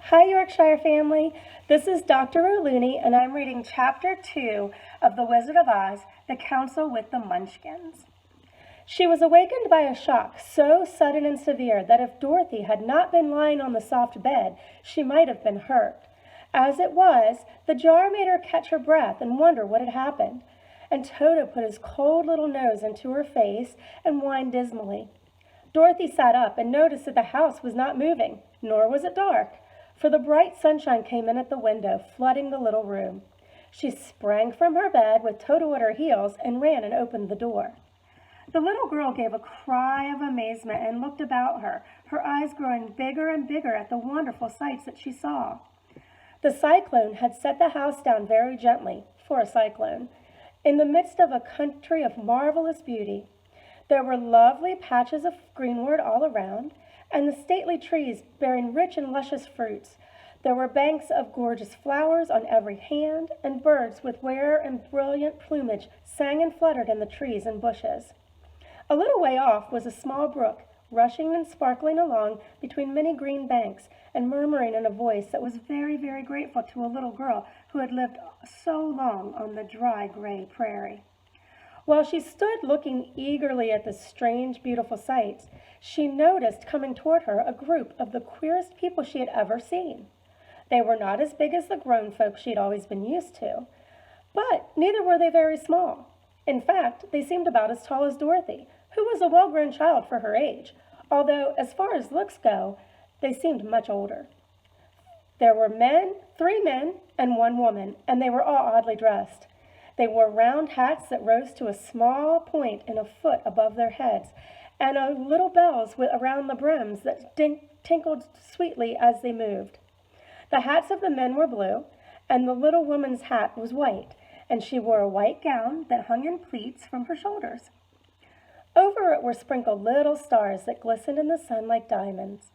Hi, Yorkshire family. This is Dr. O'Looney, and I'm reading Chapter 2 of The Wizard of Oz, The Council with the Munchkins. She was awakened by a shock so sudden and severe that if Dorothy had not been lying on the soft bed, she might have been hurt. As it was, the jar made her catch her breath and wonder what had happened. And Toto put his cold little nose into her face and whined dismally. Dorothy sat up and noticed that the house was not moving, nor was it dark, for the bright sunshine came in at the window, flooding the little room. She sprang from her bed with Toto at her heels and ran and opened the door. The little girl gave a cry of amazement and looked about her, her eyes growing bigger and bigger at the wonderful sights that she saw. The cyclone had set the house down very gently, for a cyclone, in the midst of a country of marvelous beauty. There were lovely patches of greenwood all around, and the stately trees bearing rich and luscious fruits. There were banks of gorgeous flowers on every hand, and birds with rare and brilliant plumage sang and fluttered in the trees and bushes. A little way off was a small brook, rushing and sparkling along between many green banks, and murmuring in a voice that was very, very grateful to a little girl who had lived so long on the dry, gray prairie. While she stood looking eagerly at the strange, beautiful sights, she noticed coming toward her a group of the queerest people she had ever seen. They were not as big as the grown folks she had always been used to, but neither were they very small. In fact, they seemed about as tall as Dorothy, who was a well-grown child for her age, although, as far as looks go, they seemed much older. There were three men, and one woman, and they were all oddly dressed. They wore round hats that rose to a small point and a foot above their heads, and little bells around the brims that tinkled sweetly as they moved. The hats of the men were blue, and the little woman's hat was white, and she wore a white gown that hung in pleats from her shoulders. Over it were sprinkled little stars that glistened in the sun like diamonds.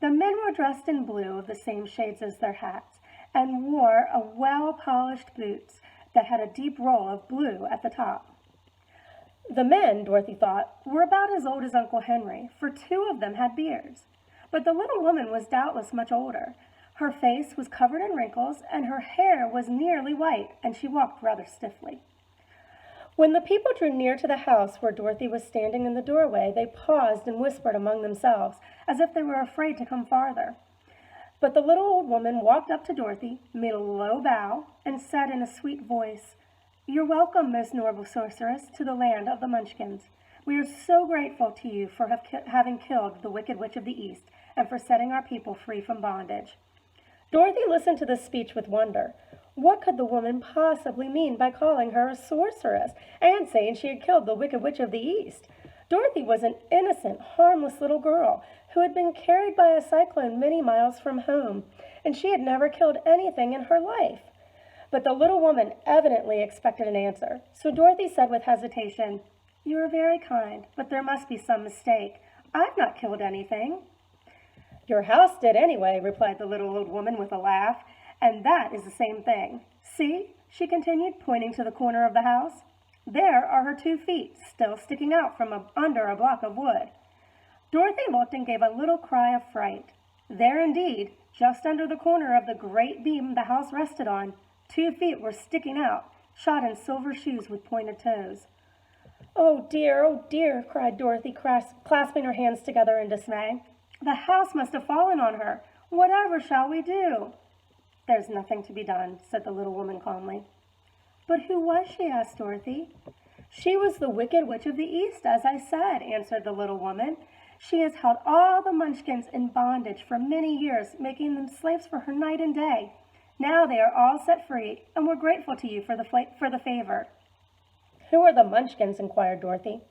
The men were dressed in blue of the same shades as their hats, and wore well-polished boots that had a deep roll of blue at the top. The men, Dorothy thought, were about as old as Uncle Henry, for two of them had beards. But the little woman was doubtless much older. Her face was covered in wrinkles, and her hair was nearly white, and she walked rather stiffly. When the people drew near to the house where Dorothy was standing in the doorway, they paused and whispered among themselves, as if they were afraid to come farther. But the little old woman walked up to Dorothy, made a low bow, and said in a sweet voice, "You're welcome, most noble sorceress, to the land of the Munchkins. We are so grateful to you for having killed the Wicked Witch of the East and for setting our people free from bondage." Dorothy listened to this speech with wonder. What could the woman possibly mean by calling her a sorceress and saying she had killed the Wicked Witch of the East? Dorothy was an innocent, harmless little girl who had been carried by a cyclone many miles from home, and she had never killed anything in her life. But the little woman evidently expected an answer, so Dorothy said with hesitation, "You are very kind, but there must be some mistake. I've not killed anything." "Your house did anyway," replied the little old woman with a laugh, "and that is the same thing. See," she continued, pointing to the corner of the house. "There are her 2 feet, still sticking out from under a block of wood." Dorothy looked and gave a little cry of fright. There indeed, just under the corner of the great beam the house rested on, 2 feet were sticking out, shod in silver shoes with pointed toes. Oh dear," cried Dorothy, clasping her hands together in dismay. "The house must have fallen on her. Whatever shall we do?" "There's nothing to be done," said the little woman calmly. "But who was she?" asked Dorothy. "She was the Wicked Witch of the East, as I said," answered the little woman. "She has held all the Munchkins in bondage for many years, making them slaves for her night and day. Now they are all set free, and we're grateful to you for the favor." "Who are the Munchkins?" inquired Dorothy.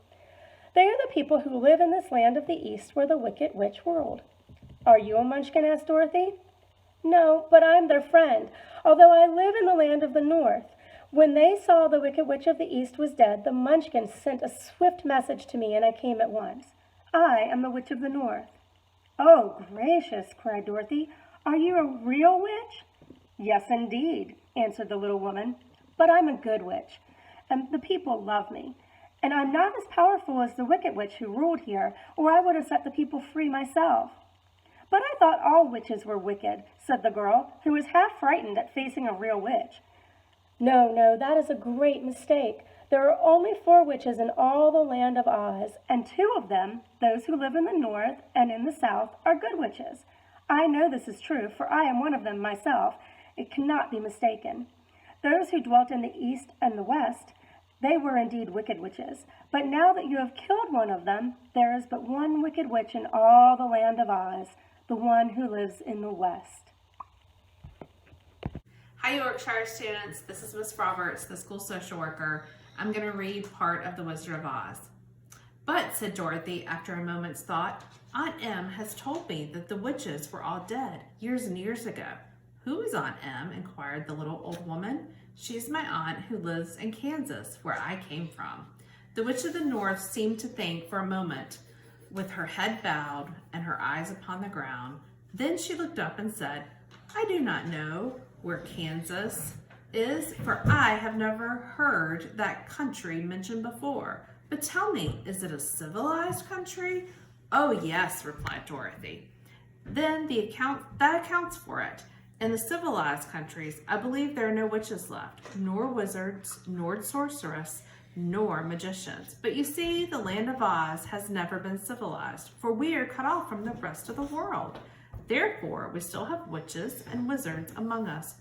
"They are the people who live in this land of the East where the Wicked Witch ruled." "Are you a Munchkin?" asked Dorothy. "No, but I'm their friend, although I live in the land of the North. When they saw the Wicked Witch of the East was dead, the Munchkins sent a swift message to me, and I came at once. I am the Witch of the North." "Oh, gracious!" cried Dorothy. "Are you a real witch?" "Yes, indeed," answered the little woman. "But I'm a good witch, and the people love me. And I'm not as powerful as the Wicked Witch who ruled here, or I would have set the people free myself. But I thought all witches were wicked," said the girl, who was half frightened at facing a real witch. "No, no, that is a great mistake. There are only 4 witches in all the land of Oz, and 2 of them, those who live in the north and in the south, are good witches. I know this is true, for I am one of them myself. It cannot be mistaken. Those who dwelt in the east and the west, they were indeed wicked witches. But now that you have killed one of them, there is but one wicked witch in all the land of Oz, the one who lives in the west." Hi Yorkshire students, this is Miss Roberts, the school social worker. I'm going to read part of The Wizard of Oz. "But," said Dorothy after a moment's thought, "Aunt Em has told me that the witches were all dead years and years ago." "Who is Aunt Em?" inquired the little old woman. "She is my aunt who lives in Kansas, where I came from." The Witch of the North seemed to think for a moment, with her head bowed and her eyes upon the ground. Then she looked up and said, "I do not know where Kansas is, for I have never heard that country mentioned before. But tell me, is it a civilized country?" "Oh yes," replied Dorothy. "Then that accounts for it. In the civilized countries, I believe there are no witches left, nor wizards, nor sorcerers, nor magicians. But you see, the land of Oz has never been civilized, for we are cut off from the rest of the world. Therefore, we still have witches and wizards among us."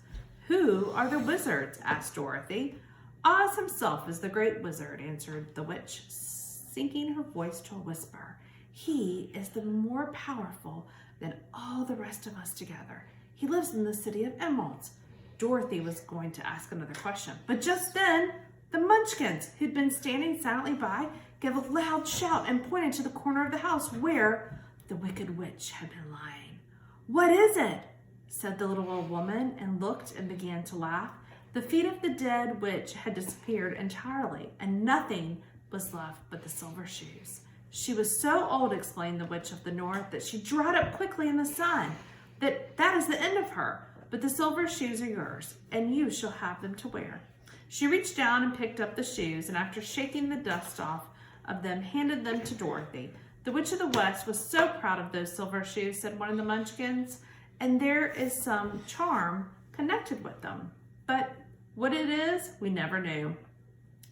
"Who are the wizards?" asked Dorothy. "Oz himself is the great wizard," answered the witch, sinking her voice to a whisper. "He is the more powerful than all the rest of us together. He lives in the city of Emeralds." Dorothy was going to ask another question, but just then the Munchkins, who'd been standing silently by, gave a loud shout and pointed to the corner of the house where the Wicked Witch had been lying. "What is it?" said the little old woman, and looked and began to laugh. The feet of the dead witch had disappeared entirely, and nothing was left but the silver shoes. "She was so old," explained the Witch of the North, "that she dried up quickly in the sun. That is the end of her. But the silver shoes are yours, and you shall have them to wear." She reached down and picked up the shoes, and after shaking the dust off of them, handed them to Dorothy. "The Witch of the West was so proud of those silver shoes," said one of the Munchkins, "and there is some charm connected with them. But what it is, we never knew."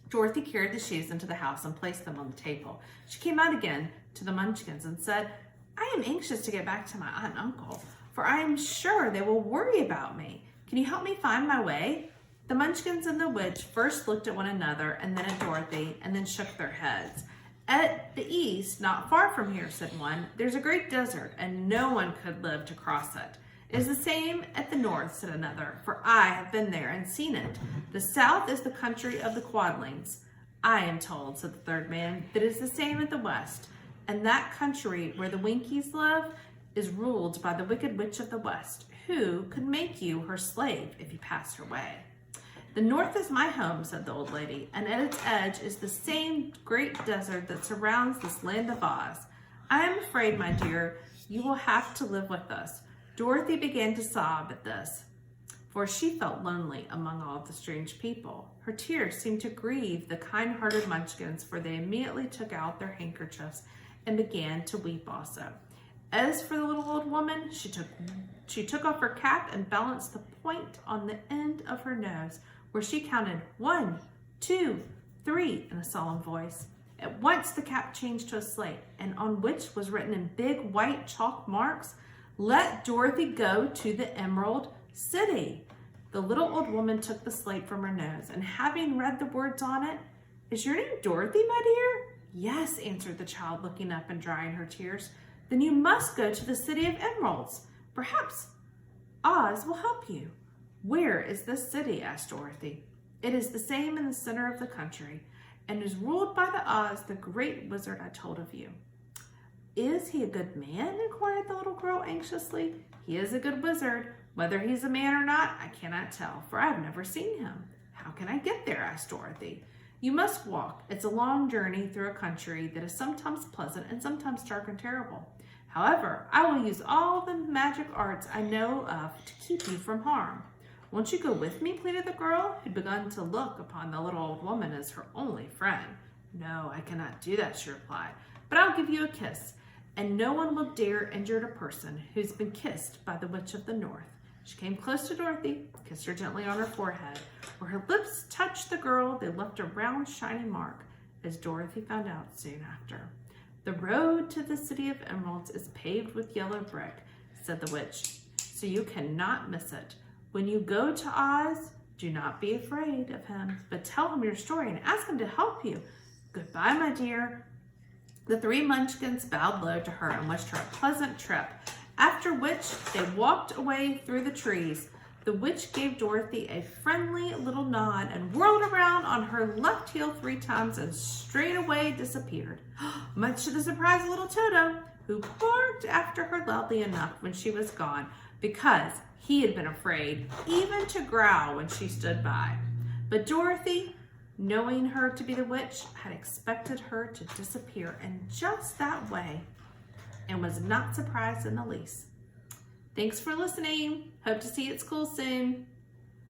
Dorothy carried the shoes into the house and placed them on the table. She came out again to the Munchkins and said, "I am anxious to get back to my aunt and uncle, for I am sure they will worry about me. Can you help me find my way?" The Munchkins and the witch first looked at one another and then at Dorothy, and then shook their heads. "At the east, not far from here," said one, "there's a great desert, and no one could live to cross it." "It is the same at the north," said another, "for I have been there and seen it. The south is the country of the Quadlings." "I am told," said the third man, "that it is the same at the west, and that country where the Winkies live is ruled by the Wicked Witch of the West, who could make you her slave if you passed her way." "The north is my home," said the old lady, "and at its edge is the same great desert that surrounds this land of Oz. I am afraid, my dear, you will have to live with us." Dorothy began to sob at this, for she felt lonely among all of the strange people. Her tears seemed to grieve the kind-hearted Munchkins, for they immediately took out their handkerchiefs and began to weep also. As for the little old woman, she took off her cap and balanced the point on the end of her nose, where she counted 1, 2, 3 in a solemn voice. At once the cap changed to a slate, and on which was written in big white chalk marks, "Let Dorothy go to the Emerald City." The little old woman took the slate from her nose, and having read the words on it, "Is your name Dorothy, my dear?" "Yes," answered the child, looking up and drying her tears. "Then you must go to the City of Emeralds. Perhaps Oz will help you." "Where is this city?" asked Dorothy. "It is the same in the center of the country, and is ruled by the Oz, the great wizard I told of you." "Is he a good man?" inquired the little girl anxiously. "He is a good wizard. Whether he's a man or not, I cannot tell, for I have never seen him." "How can I get there?" asked Dorothy. "You must walk. It's a long journey through a country that is sometimes pleasant and sometimes dark and terrible. However, I will use all the magic arts I know of to keep you from harm." "Won't you go with me?" pleaded the girl, who'd begun to look upon the little old woman as her only friend. "No, I cannot do that," she replied, "but I'll give you a kiss, and no one will dare injure a person who's been kissed by the Witch of the North. She came close to Dorothy, kissed her gently on her forehead. Where her lips touched the girl, they left a round, shiny mark, as Dorothy found out soon after. The road to the City of Emeralds is paved with yellow brick, said the witch, so you cannot miss it. When you go to Oz, do not be afraid of him, but tell him your story and ask him to help you. Goodbye, my dear. The three munchkins bowed low to her and wished her a pleasant trip, after which they walked away through the trees. The witch gave Dorothy a friendly little nod and whirled around on her left heel 3 times and straightway disappeared, much to the surprise of little Toto, who barked after her loudly enough when she was gone, because he had been afraid even to growl when she stood by. But Dorothy, knowing her to be the witch, had expected her to disappear in just that way and was not surprised in the least. Thanks for listening. Hope to see you at school soon.